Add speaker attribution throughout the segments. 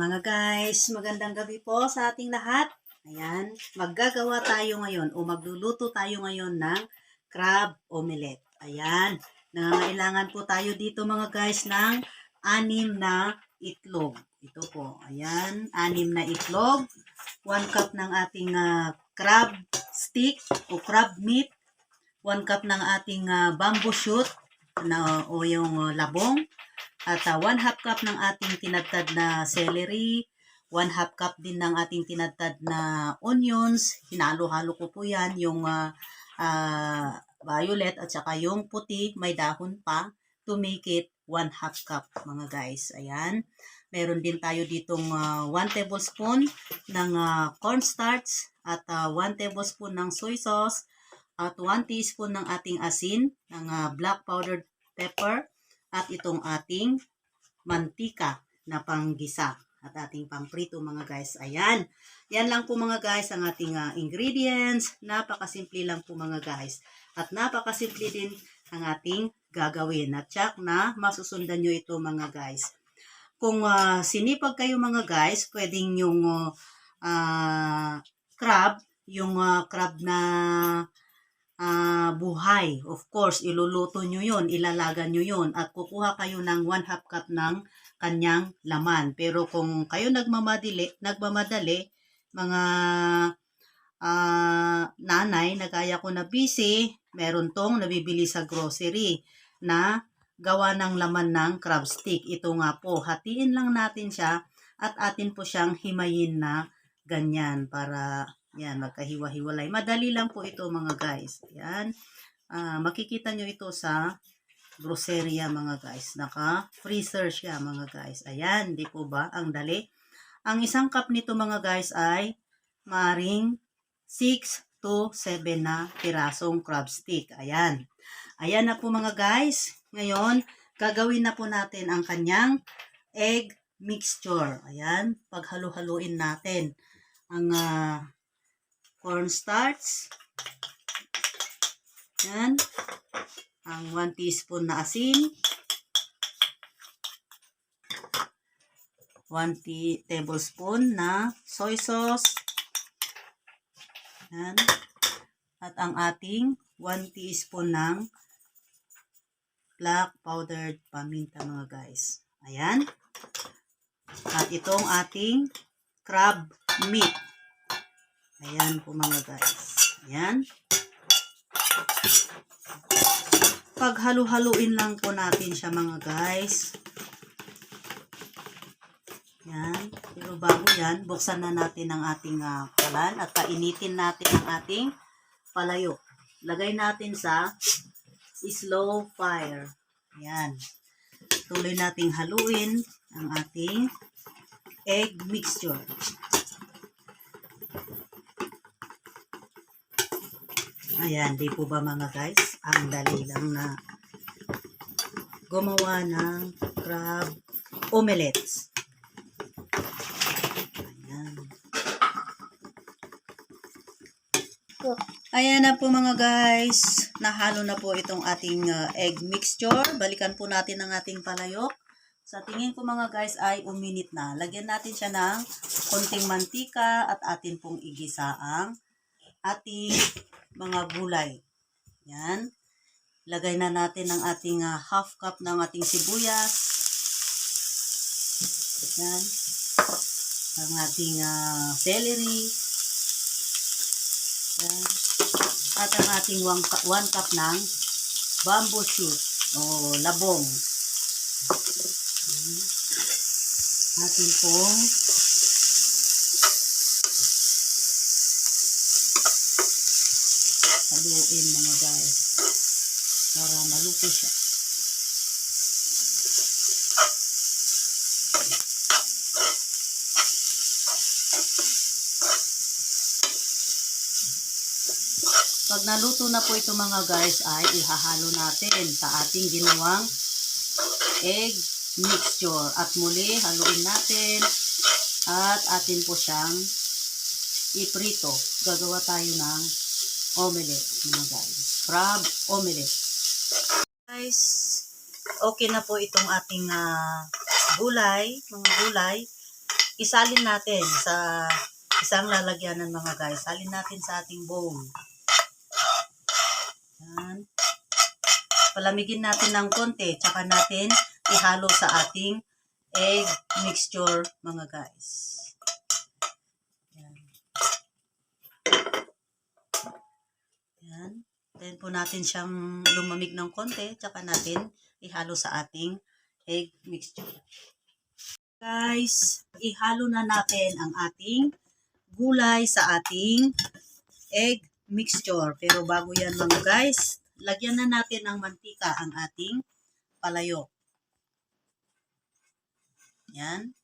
Speaker 1: Mga guys, magandang gabi po sa ating lahat. Ayan, maggagawa tayo ngayon o magluluto tayo ngayon ng crab omelette. Ayan, nangangailangan po tayo dito mga guys ng 6 na itlog. Ito po, ayan, 6 na itlog, 1 cup ng ating crab stick o crab meat, 1 cup ng ating bamboo shoot o yung labong, at 1/2 cup ng ating tinadtad na celery, 1/2 cup din ng ating tinadtad na onions. Hinalo-halo ko po yan, yung violet at saka yung puti, may dahon pa, to make it 1/2 cup mga guys. Ayan. Meron din tayo ditong 1 tablespoon ng cornstarch at 1 tablespoon ng soy sauce at 1 teaspoon ng ating asin, ng black powdered pepper, at itong ating mantika na panggisa at ating pangprito mga guys. Ayan. Yan lang po mga guys ang ating ingredients. Napakasimple lang po mga guys. At napakasimple din ang ating gagawin. At tsak na masusundan nyo ito mga guys. Kung sinipag kayo mga guys, pwedeng yung crab, crab na buhay. Of course, iluluto nyo yun, ilalaga nyo yun, at kukuha kayo ng 1/2 cup ng kanyang laman. Pero kung kayo nagmamadali, mga nanay, nagaya ko na busy, meron tong nabibili sa grocery na gawa ng laman ng crab stick. Ito nga po, hatiin lang natin siya at atin po siyang himayin na ganyan para yan, magkahiwa-hiwalay. Madali lang po ito mga guys. Yan. Makikita nyo ito sa groceria mga guys. Naka-freezer siya mga guys. Ayan, di po ba? Ang dali. Ang isang cup nito mga guys ay maring 6 to 7 na pirasong crab stick. Ayan. Ayan na po mga guys. Ngayon, gagawin na po natin ang kanyang egg mixture. Ayan. Paghalo-haluin natin ang cornstarch. Yan. Ang 1 teaspoon na asin. 1 tablespoon na soy sauce. Yan. At ang ating 1 teaspoon ng black powdered paminta mga guys. Ayan. At itong ating crab meat. Ayan po mga guys. Ayan. Paghalu-haluin lang po natin siya mga guys. Ayan. Pero bago yan, buksan na natin ang ating kalan at painitin natin ang ating palayok. Lagay natin sa slow fire. Ayan. Tuloy nating haluin ang ating egg mixture. Ayan, di po ba mga guys? Ang dali lang na gumawa ng crab omelettes. Ayan. Ayan na po mga guys. Nahalo na po itong ating egg mixture. Balikan po natin ang ating palayok. Sa tingin ko mga guys ay uminit na. Lagyan natin siya ng konting mantika at atin pong igisa ang ating mga gulay. Yan. Lagay na natin ang ating 1/2 cup ng ating sibuyas. Yan. Ang ating celery. Yan. At ang ating 1 cup ng bamboo shoot o labong. Yan. Atin pong haluin mga guys para maluto siya. Pag naluto na po ito mga guys ay ihahalo natin sa ating ginawang egg mixture. At muli haluin natin at atin po siyang iprito. Gagawa tayo ng omelette mga guys. Crab omelette. Guys, okay na po itong ating gulay, mga gulay. isalin natin sa isang lalagyanan mga guys. Salin natin sa ating bowl. Yan. Palamigin natin ng konti, tsaka natin ihalo sa ating egg mixture mga guys. Yan. Yan. Then po natin siyang lumamig ng konti, tsaka natin ihalo sa ating egg mixture. Guys, ihalo na natin ang ating gulay sa ating egg mixture. Pero bago yan mga guys, lagyan na natin ng mantika ang ating palayok. Yan.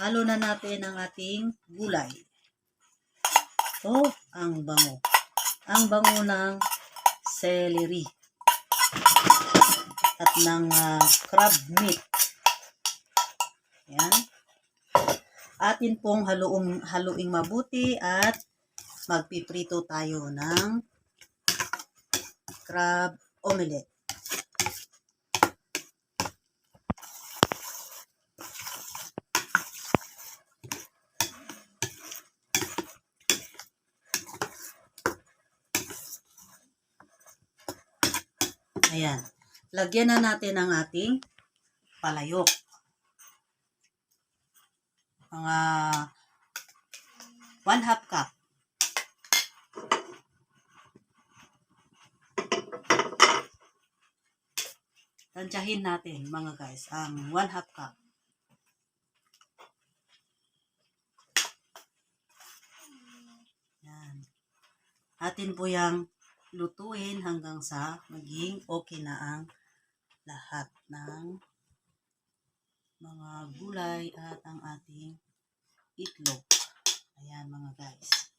Speaker 1: Halo na natin ang ating gulay. Oh, ang bango. Ang bango ng celery at ng crab meat. Yan. Atin pong haluing mabuti at magpiprito tayo ng crab omelette. Ayan. Lagyan na natin ang ating palayok. Mga 1/2 cup. Tansyahin natin mga guys ang 1/2 cup. Yan. Atin po yung lutuin hanggang sa maging okay na ang lahat ng mga gulay at ang ating itlog. Ayan mga guys.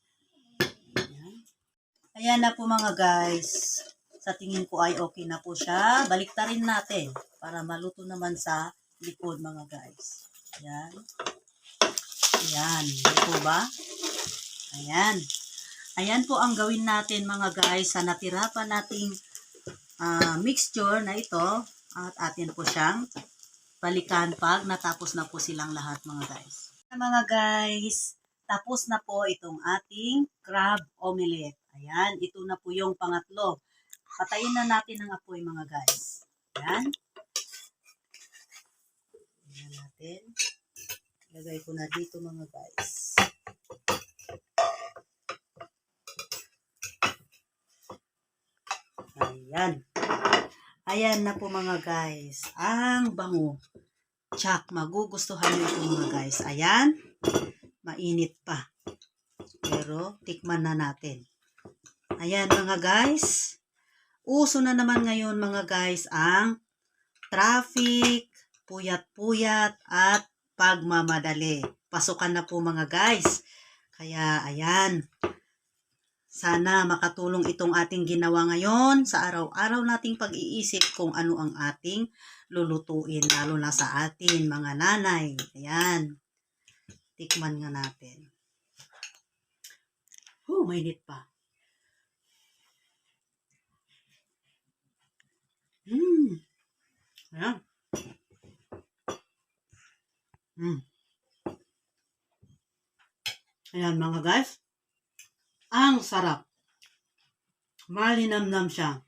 Speaker 1: Ayan. Ayan na po mga guys. Sa tingin ko ay okay na po siya. Baliktarin natin para maluto naman sa likod mga guys. Ayan. Ayan. Ito ba? Ayan. Ayan po ang gawin natin mga guys sa natira pa nating mixture na ito. At atin po siyang balikan pag natapos na po silang lahat mga guys. Mga guys, tapos na po itong ating crab omelette. Ayan, ito na po yung pangatlo. Patayin na natin ang apoy mga guys. Ayan. Ayan natin. Lagay ko na dito mga guys. Ayan. Ayan na po mga guys. Ang bango. Tsak, magugustuhan nyo ito mga guys. Ayan. Mainit pa. Pero, tikman na natin. Ayan mga guys. Uso na naman ngayon mga guys ang traffic, puyat-puyat at pagmamadali. Pasukan na po mga guys. Kaya ayan. Sana makatulong itong ating ginawa ngayon sa araw-araw nating pag-iisip kung ano ang ating lulutuin, lalo na sa atin mga nanay. Ayan. Tikman nga natin. Mainit pa. Ayan. Ayan mga guys. Ang sarap. Malinamnam siya.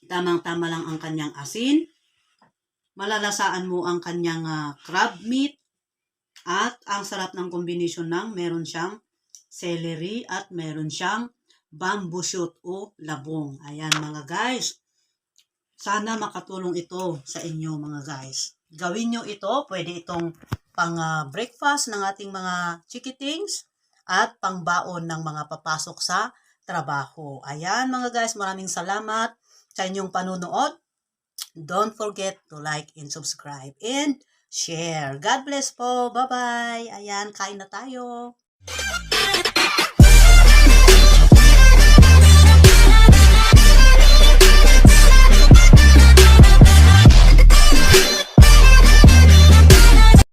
Speaker 1: Tamang-tama lang ang kanyang asin. Malalasaan mo ang kanyang crab meat. At ang sarap ng kombinasyon ng meron siyang celery at meron siyang bamboo shoot o labong. Ayan mga guys. Sana makatulong ito sa inyo mga guys. Gawin nyo ito. Pwede itong pang breakfast ng ating mga chikitings at pangbaon ng mga papasok sa trabaho. Ayan mga guys, maraming salamat sa inyong panunood. Don't forget to like and subscribe and share. God bless po. Bye-bye. Ayan, kain na tayo.